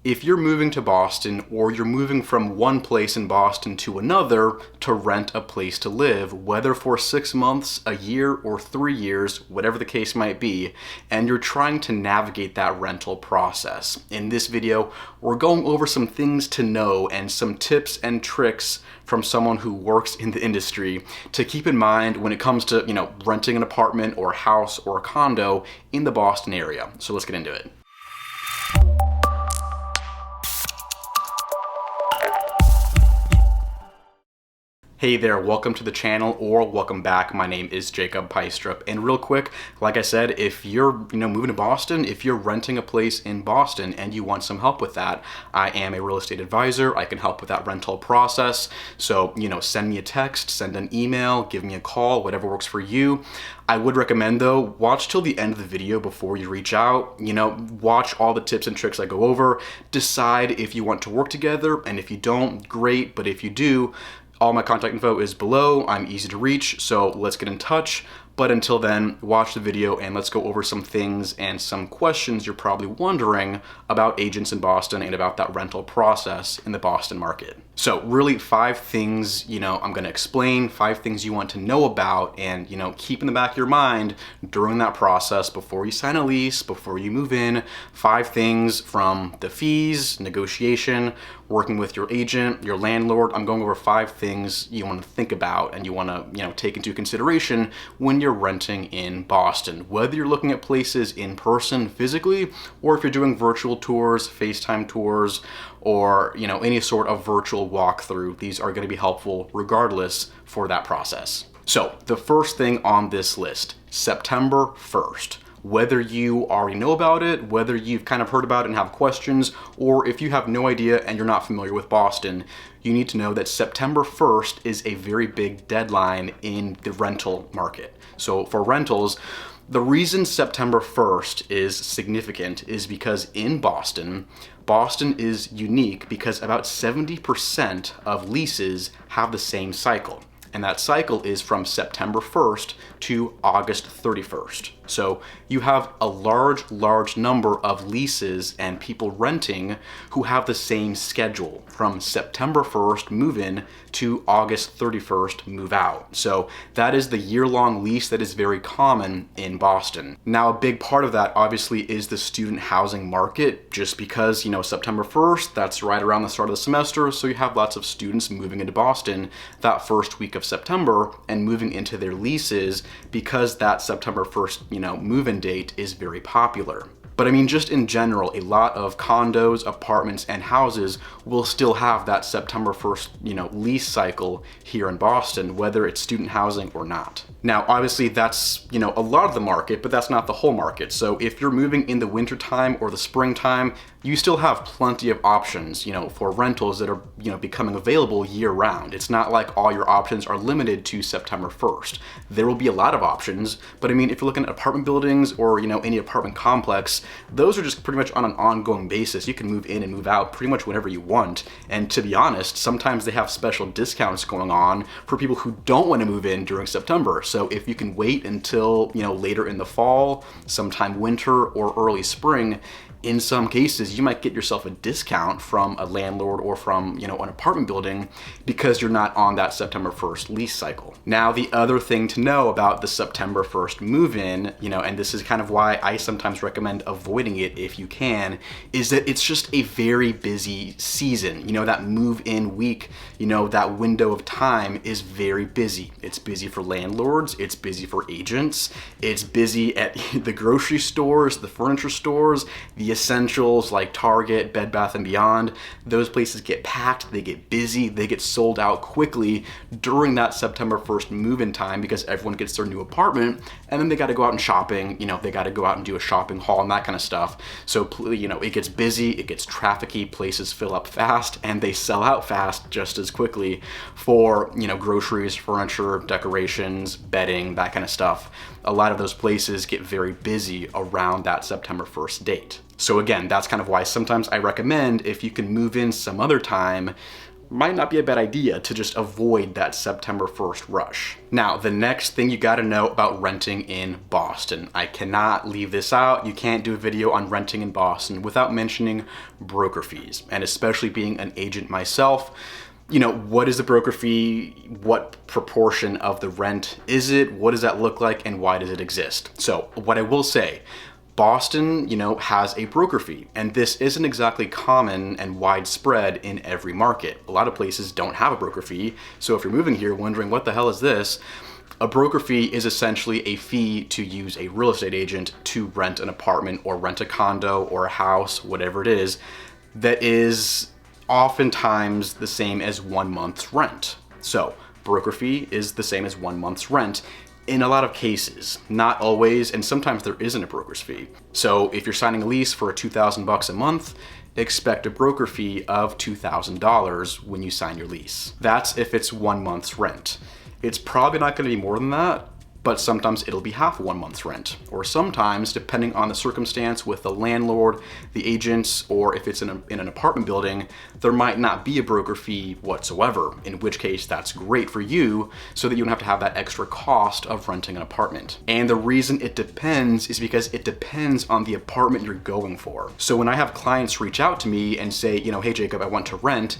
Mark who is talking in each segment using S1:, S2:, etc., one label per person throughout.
S1: if you're moving to Boston or you're moving from one place in Boston to another to rent a place to live, whether for 6 months, a year, or 3 years, whatever the case might be, and you're trying to navigate that rental process. In this video, we're going over some things to know and some tips and tricks from someone who works in the industry to keep in mind when it comes to, renting an apartment or a house or a condo in the Boston area. So let's get into it. Hey there, welcome to the channel or welcome back. My name is Jacob Peistrup. And real quick, like I said, if you're moving to Boston, if you're renting a place in Boston and you want some help with that, I am a real estate advisor. I can help with that rental process. So, send me a text, send an email, give me a call, whatever works for you. I would recommend though, watch till the end of the video before you reach out. Watch all the tips and tricks I go over, decide if you want to work together, and if you don't, great, but if you do, all my contact info is below. I'm easy to reach, so let's get in touch. But until then, watch the video and let's go over some things and some questions you're probably wondering about agents in Boston and about that rental process in the Boston market. So really 5 things, I'm gonna explain, 5 things you want to know about and, keep in the back of your mind during that process before you sign a lease, before you move in. 5 things from the fees, negotiation, working with your agent, your landlord. I'm going over 5 things you want to think about and you want to, take into consideration when you're renting in Boston, whether you're looking at places in person physically or if you're doing virtual tours, FaceTime tours, or any sort of virtual walkthrough. These are going to be helpful regardless for that process. So the first thing on this list, September 1st. Whether you already know about it, whether you've kind of heard about it and have questions, or if you have no idea and you're not familiar with Boston, you need to know that September 1st is a very big deadline in the rental market. So for rentals, the reason September 1st is significant is because in Boston is unique because about 70% of leases have the same cycle. And that cycle is from September 1st to August 31st. So you have a large number of leases and people renting who have the same schedule from September 1st move in to August 31st move out. So that is the year-long lease that is very common in Boston. Now, a big part of that obviously is the student housing market, just because, September 1st, that's right around the start of the semester. So you have lots of students moving into Boston that first week of September and moving into their leases because that September 1st, move-in date is very popular. But I mean, just in general, a lot of condos, apartments, and houses will still have that September 1st, lease cycle here in Boston, whether it's student housing or not. Now, obviously that's, a lot of the market, but that's not the whole market. So if you're moving in the wintertime or the springtime, you still have plenty of options, for rentals that are, becoming available year round. It's not like all your options are limited to September 1st. There will be a lot of options, but I mean, if you're looking at apartment buildings or, any apartment complex, those are just pretty much on an ongoing basis. You can move in and move out pretty much whenever you want. And to be honest, sometimes they have special discounts going on for people who don't want to move in during September. So if you can wait until, later in the fall, sometime winter or early spring, in some cases, you might get yourself a discount from a landlord or from, an apartment building because you're not on that September 1st lease cycle. Now, the other thing to know about the September 1st move-in, and this is kind of why I sometimes recommend avoiding it if you can, is that it's just a very busy season. That move-in week, that window of time is very busy. It's busy for landlords, it's busy for agents, it's busy at the grocery stores, the furniture stores, the essentials like Target, Bed Bath & Beyond. Those places get packed, they get busy, they get sold out quickly during that September 1st move-in time because everyone gets their new apartment and then they got to go out and shopping, they got to go out and do a shopping haul and that kind of stuff. So, it gets busy, it gets trafficky, places fill up fast and they sell out fast just as quickly for, groceries, furniture, decorations, bedding, that kind of stuff. A lot of those places get very busy around that September 1st date. So again, that's kind of why sometimes I recommend if you can move in some other time, might not be a bad idea to just avoid that September 1st rush. Now, the next thing you gotta know about renting in Boston. I cannot leave this out. You can't do a video on renting in Boston without mentioning broker fees, and especially being an agent myself, what is the broker fee? What proportion of the rent is it? What does that look like, and why does it exist? So what I will say, Boston, has a broker fee, and this isn't exactly common and widespread in every market. A lot of places don't have a broker fee, so if you're moving here wondering what the hell is this, a broker fee is essentially a fee to use a real estate agent to rent an apartment or rent a condo or a house, whatever it is, that is oftentimes the same as 1 month's rent. So broker fee is the same as 1 month's rent in a lot of cases, not always, and sometimes there isn't a broker's fee. So if you're signing a lease for $2,000 a month, expect a broker fee of $2,000 when you sign your lease. That's if it's 1 month's rent. It's probably not going to be more than that, but sometimes it'll be half 1 month's rent. Or sometimes, depending on the circumstance with the landlord, the agents, or if it's in an apartment building, there might not be a broker fee whatsoever, in which case that's great for you so that you don't have to have that extra cost of renting an apartment. And the reason it depends is because it depends on the apartment you're going for. So when I have clients reach out to me and say, hey Jacob, I want to rent,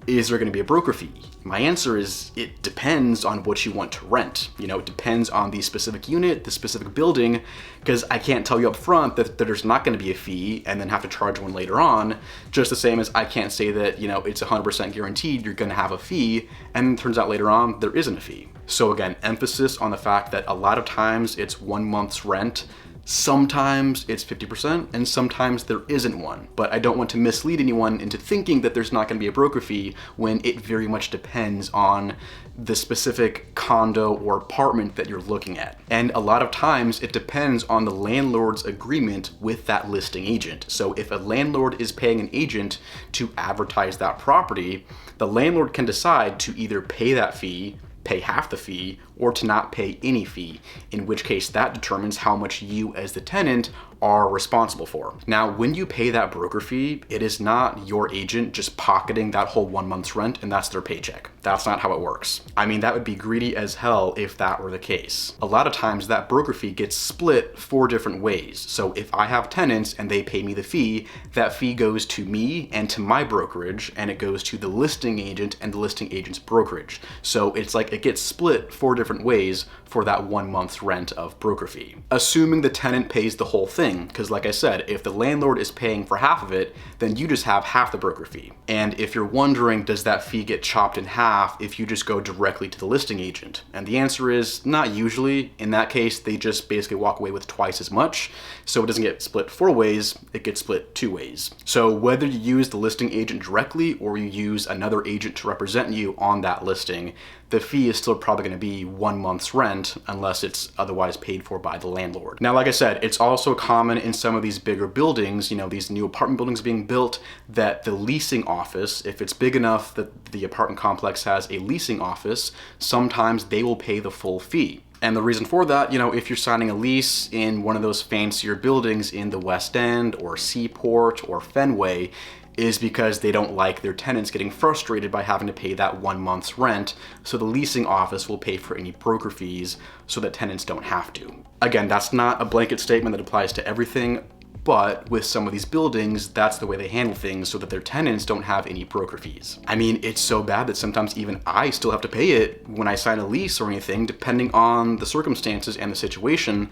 S1: is there going to be a broker fee? My answer is it depends on what you want to rent. It depends on the specific unit, the specific building, because I can't tell you up front that there's not going to be a fee and then have to charge one later on, just the same as I can't say that, it's 100% guaranteed you're going to have a fee, and it turns out later on there isn't a fee. So again, emphasis on the fact that a lot of times it's 1 month's rent. Sometimes it's 50% and sometimes there isn't one, but I don't want to mislead anyone into thinking that there's not going to be a broker fee when it very much depends on the specific condo or apartment that you're looking at. And a lot of times it depends on the landlord's agreement with that listing agent. So if a landlord is paying an agent to advertise that property, the landlord can decide to either pay that fee, pay half the fee, or to not pay any fee, in which case that determines how much you as the tenant are responsible for. Now, when you pay that broker fee, it is not your agent just pocketing that whole 1 month's rent and that's their paycheck. That's not how it works. I mean, that would be greedy as hell if that were the case. A lot of times that broker fee gets split 4 different ways. So if I have tenants and they pay me the fee, that fee goes to me and to my brokerage, and it goes to the listing agent and the listing agent's brokerage. So it's like it gets split 4 different ways for that 1 month's rent of broker fee. Assuming the tenant pays the whole thing, because like I said, if the landlord is paying for half of it, then you just have half the broker fee. And if you're wondering, does that fee get chopped in half if you just go directly to the listing agent? And the answer is not usually. In that case, they just basically walk away with twice as much. So it doesn't get split 4 ways, it gets split 2 ways. So whether you use the listing agent directly or you use another agent to represent you on that listing, the fee is still probably going to be 1 month's rent unless it's otherwise paid for by the landlord. Now, like I said, it's also common in some of these bigger buildings, these new apartment buildings being built, that the leasing office, if it's big enough that the apartment complex has a leasing office, sometimes they will pay the full fee. And the reason for that, if you're signing a lease in one of those fancier buildings in the West End or Seaport or Fenway, is because they don't like their tenants getting frustrated by having to pay that 1 month's rent, so the leasing office will pay for any broker fees so that tenants don't have to. Again, that's not a blanket statement that applies to everything, but with some of these buildings, that's the way they handle things so that their tenants don't have any broker fees. I mean, it's so bad that sometimes even I still have to pay it when I sign a lease or anything, depending on the circumstances and the situation,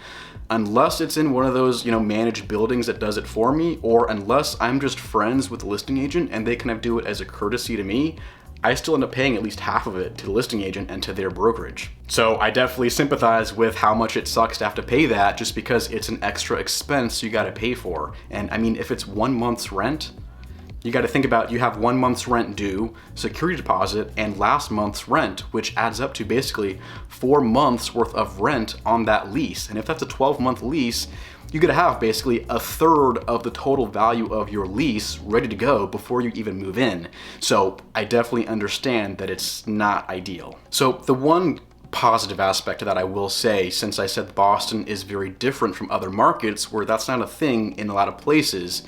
S1: unless it's in one of those, managed buildings that does it for me, or unless I'm just friends with the listing agent and they kind of do it as a courtesy to me. I still end up paying at least half of it to the listing agent and to their brokerage. So I definitely sympathize with how much it sucks to have to pay that just because it's an extra expense you gotta pay for. And I mean, if it's 1 month's rent, you gotta think about, you have 1 month's rent due, security deposit, and last month's rent, which adds up to basically 4 months worth of rent on that lease. And if that's a 12-month lease, you gotta have basically 1/3 of the total value of your lease ready to go before you even move in. So I definitely understand that it's not ideal. So the one positive aspect to that I will say, since I said Boston is very different from other markets where that's not a thing in a lot of places,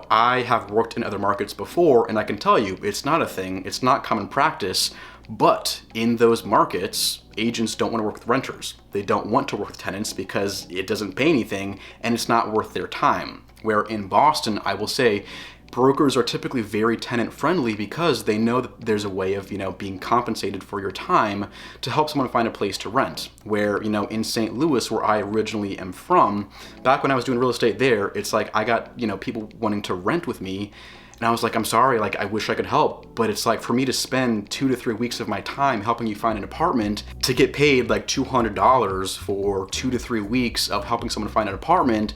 S1: I have worked in other markets before, and I can tell you it's not a thing, it's not common practice, but in those markets, agents don't want to work with renters. They don't want to work with tenants because it doesn't pay anything and it's not worth their time. Where in Boston, I will say, brokers are typically very tenant friendly because they know that there's a way of, being compensated for your time to help someone find a place to rent. Where, in St. Louis, where I originally am from, back when I was doing real estate there, it's like I got, people wanting to rent with me. And I was like, I'm sorry, I wish I could help, but it's like for me to spend 2 to 3 weeks of my time helping you find an apartment to get paid like $200 for 2 to 3 weeks of helping someone find an apartment,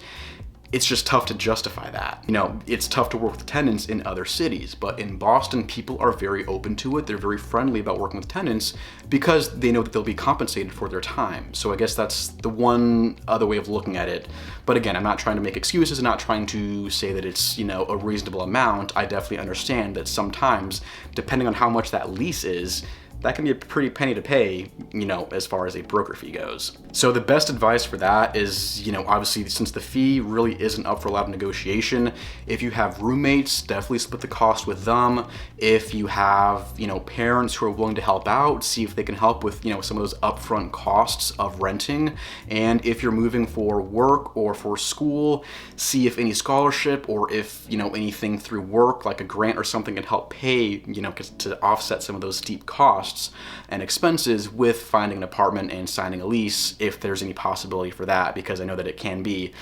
S1: it's just tough to justify that. It's tough to work with tenants in other cities, but in Boston, people are very open to it. They're very friendly about working with tenants because they know that they'll be compensated for their time. So I guess that's the one other way of looking at it. But again, I'm not trying to make excuses, I'm not trying to say that it's, a reasonable amount. I definitely understand that sometimes, depending on how much that lease is, that can be a pretty penny to pay, as far as a broker fee goes. So the best advice for that is, obviously since the fee really isn't up for a lot of negotiation, if you have roommates, definitely split the cost with them. If you have, parents who are willing to help out, see if they can help with, some of those upfront costs of renting. And if you're moving for work or for school, see if any scholarship or if, anything through work, like a grant or something, can help pay, to offset some of those steep costs and expenses with finding an apartment and signing a lease, if there's any possibility for that, because I know that it can be,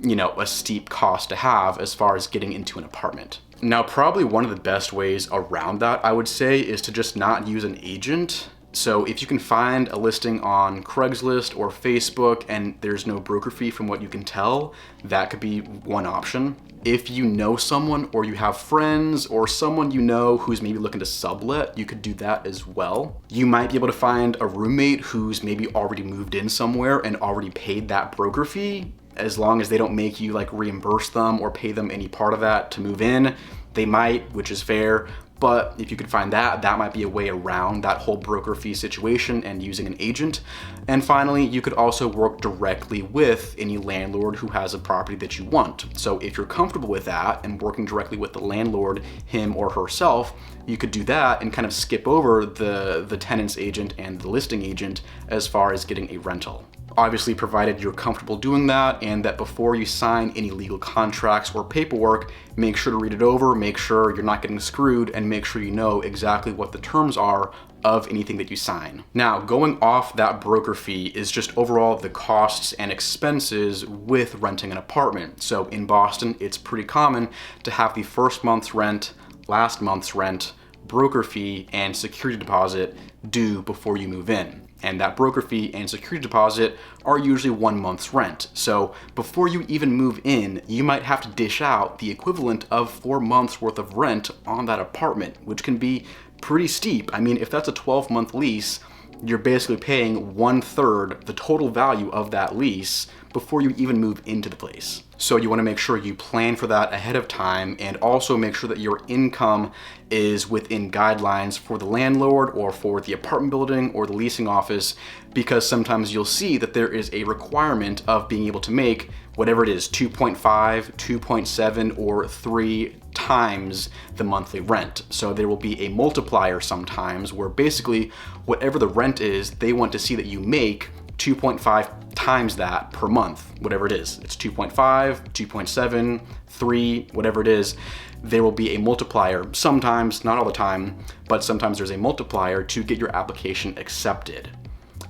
S1: a steep cost to have as far as getting into an apartment. Now, probably one of the best ways around that, I would say, is to just not use an agent. So if you can find a listing on Craigslist or Facebook and there's no broker fee from what you can tell, that could be one option. If you know someone or you have friends or someone who's maybe looking to sublet, you could do that as well. You might be able to find a roommate who's maybe already moved in somewhere and already paid that broker fee. As long as they don't make you reimburse them or pay them any part of that to move in, they might, which is fair. But if you could find that might be a way around that whole broker fee situation and using an agent. And finally, you could also work directly with any landlord who has a property that you want. So if you're comfortable with that and working directly with the landlord, him or herself, you could do that and kind of skip over the tenant's agent and the listing agent as far as getting a rental. Obviously, provided you're comfortable doing that and that before you sign any legal contracts or paperwork, make sure to read it over, make sure you're not getting screwed, and make sure you know exactly what the terms are of anything that you sign. Now, going off that broker fee is just overall the costs and expenses with renting an apartment. So in Boston, it's pretty common to have the first month's rent, last month's rent, broker fee, and security deposit due before you move in. And that broker fee and security deposit are usually 1 month's rent. So before you even move in, you might have to dish out the equivalent of 4 months worth of rent on that apartment, which can be pretty steep. I mean, if that's a 12-month lease, you're basically paying 1/3 the total value of that lease before you even move into the place. So you want to make sure you plan for that ahead of time and also make sure that your income is within guidelines for the landlord or for the apartment building or the leasing office, because sometimes you'll see that there is a requirement of being able to make whatever it is, 2.5, 2.7, or 3 times the monthly rent. So there will be a multiplier sometimes where basically whatever the rent is, they want to see that you make 2.5 times that per month, whatever it is. It's 2.5, 2.7, 3, whatever it is. There will be a multiplier sometimes, not all the time, but sometimes there's a multiplier to get your application accepted.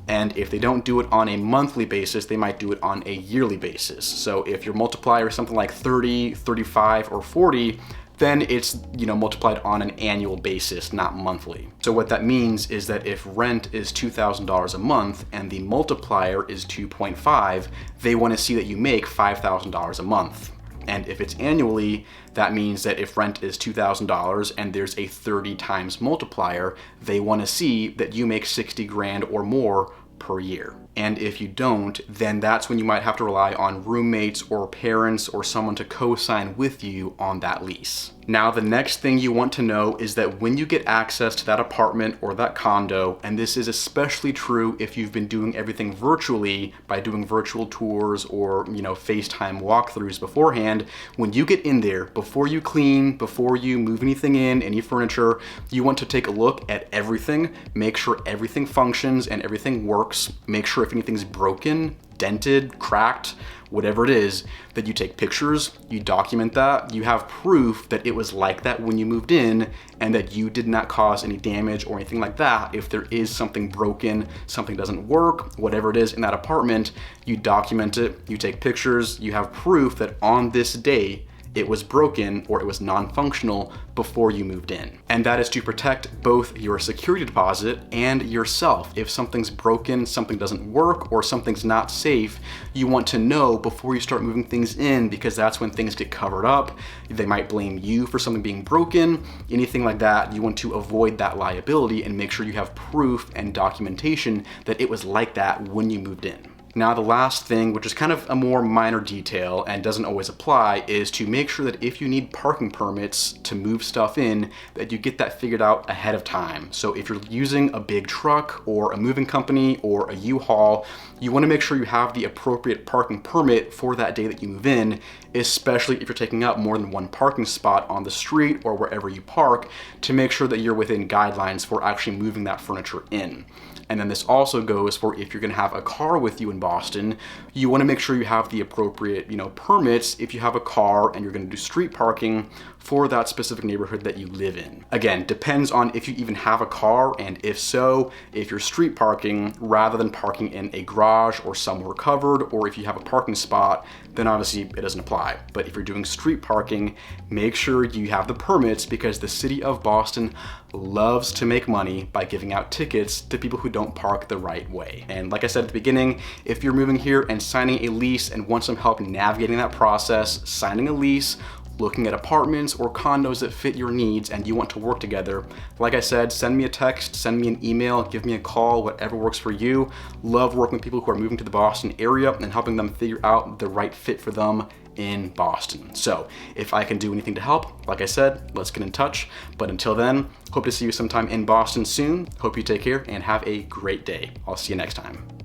S1: And if they don't do it on a monthly basis, they might do it on a yearly basis. So if your multiplier is something like 30, 35, or 40, then it's multiplied on an annual basis, not monthly. So what that means is that if rent is $2,000 a month and the multiplier is 2.5, they want to see that you make $5,000 a month. And if it's annually, that means that if rent is $2,000 and there's a 30 times multiplier, they want to see that you make 60 grand or more per year. And if you don't, then that's when you might have to rely on roommates or parents or someone to co-sign with you on that lease. Now, the next thing you want to know is that when you get access to that apartment or that condo, and this is especially true if you've been doing everything virtually by doing virtual tours or, FaceTime walkthroughs beforehand, when you get in there, before you clean, before you move anything in, any furniture, you want to take a look at everything, make sure everything functions and everything works, make sure if anything's broken, dented, cracked, whatever it is, that you take pictures, you document that, you have proof that it was like that when you moved in and that you did not cause any damage or anything like that. If there is something broken, something doesn't work, whatever it is in that apartment, you document it, you take pictures, you have proof that on this day it was broken or it was non-functional before you moved in. And that is to protect both your security deposit and yourself. If something's broken, something doesn't work, or something's not safe, you want to know before you start moving things in, because that's when things get covered up. They might blame you for something being broken, anything like that. You want to avoid that liability and make sure you have proof and documentation that it was like that when you moved in. Now, the last thing, which is kind of a more minor detail and doesn't always apply, is to make sure that if you need parking permits to move stuff in, that you get that figured out ahead of time. So if you're using a big truck or a moving company or a U-Haul, you want to make sure you have the appropriate parking permit for that day that you move in, especially if you're taking up more than one parking spot on the street or wherever you park, to make sure that you're within guidelines for actually moving that furniture in. And then this also goes for if you're gonna have a car with you in Boston, you wanna make sure you have the appropriate, permits if you have a car and you're gonna do street parking for that specific neighborhood that you live in. Again, depends on if you even have a car, and if so, if you're street parking rather than parking in a garage or somewhere covered, or if you have a parking spot, then obviously it doesn't apply. But if you're doing street parking, make sure you have the permits, because the city of Boston loves to make money by giving out tickets to people who don't park the right way. And like I said at the beginning, if you're moving here and signing a lease and want some help navigating that process, signing a lease, looking at apartments or condos that fit your needs, and you want to work together, like I said, send me a text, send me an email, give me a call, whatever works for you. Love working with people who are moving to the Boston area and helping them figure out the right fit for them in Boston. So if I can do anything to help, like I said, let's get in touch. But until then, hope to see you sometime in Boston soon. Hope you take care and have a great day. I'll see you next time.